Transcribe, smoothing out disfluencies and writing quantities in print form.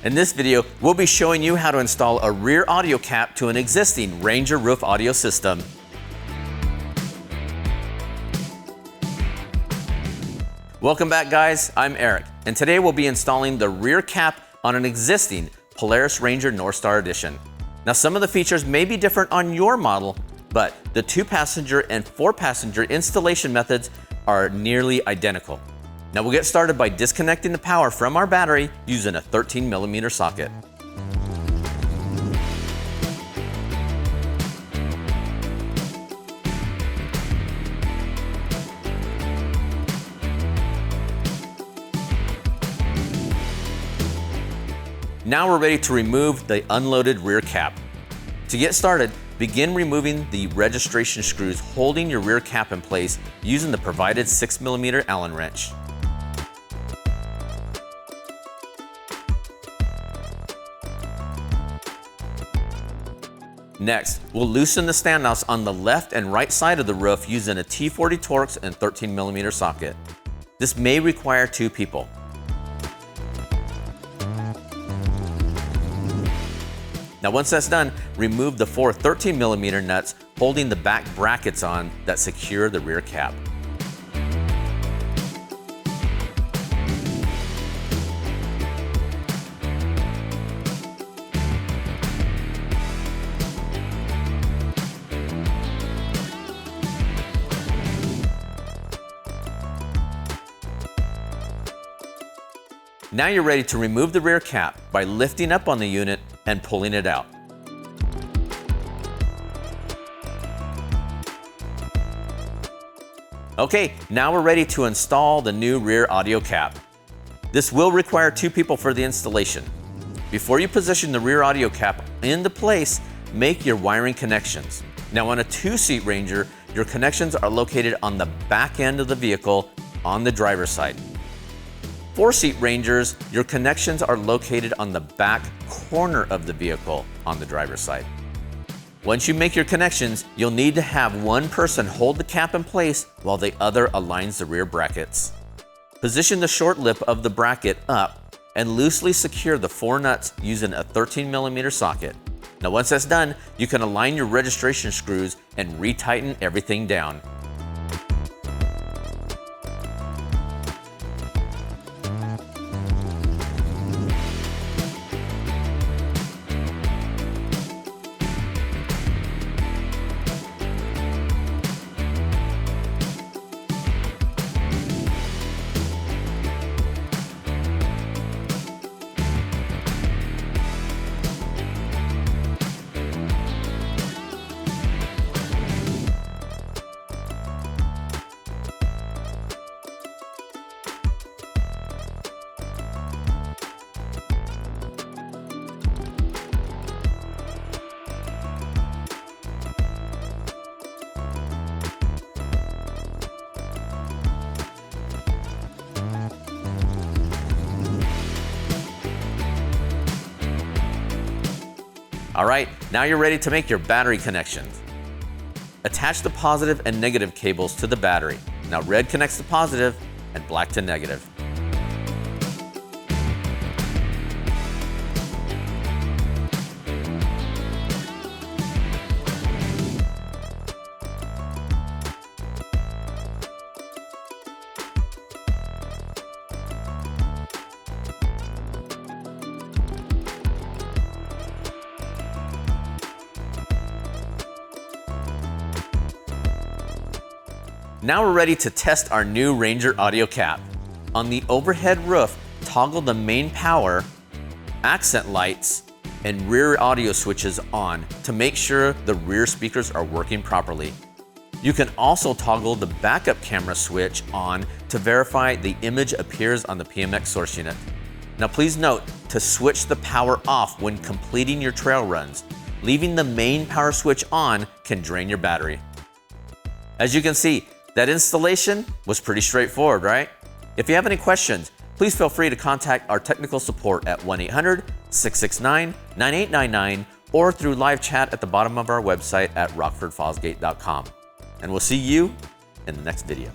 In this video, we'll be showing you how to install a rear audio cap to an existing Ranger roof audio system. Welcome back, guys. I'm Eric, and today we'll be installing the rear cap on an existing Polaris Ranger Northstar Edition. Now, some of the features may be different on your model, but the 2-passenger and 4-passenger installation methods are nearly identical. Now we'll get started by disconnecting the power from our battery using a 13mm socket. Now we're ready to remove the unloaded rear cap. To get started, begin removing the registration screws holding your rear cap in place using the provided 6mm Allen wrench. Next, we'll loosen the standoffs on the left and right side of the roof using a T40 Torx and 13mm socket. This may require 2 people. Now once that's done, remove the 4 13mm nuts holding the back brackets on that secure the rear cap. Now you're ready to remove the rear cap by lifting up on the unit and pulling it out. Okay, now we're ready to install the new rear audio cap. This will require 2 people for the installation. Before you position the rear audio cap into place, make your wiring connections. Now on a 2-seat Ranger, your connections are located on the back end of the vehicle on the driver's side. 4-seat Rangers, your connections are located on the back corner of the vehicle on the driver's side. Once you make your connections, you'll need to have one person hold the cap in place while the other aligns the rear brackets. Position the short lip of the bracket up and loosely secure the 4 nuts using a 13mm socket. Now once that's done, you can align your registration screws and retighten everything down. All right, now you're ready to make your battery connections. Attach the positive and negative cables to the battery. Now red connects to positive and black to negative. Now we're ready to test our new Ranger audio cap. On the overhead roof, toggle the main power, accent lights, and rear audio switches on to make sure the rear speakers are working properly. You can also toggle the backup camera switch on to verify the image appears on the PMX source unit. Now please note to switch the power off when completing your trail runs. Leaving the main power switch on can drain your battery. As you can see, that installation was pretty straightforward, right? If you have any questions, please feel free to contact our technical support at 1-800-669-9899 or through live chat at the bottom of our website at rockfordfosgate.com. And we'll see you in the next video.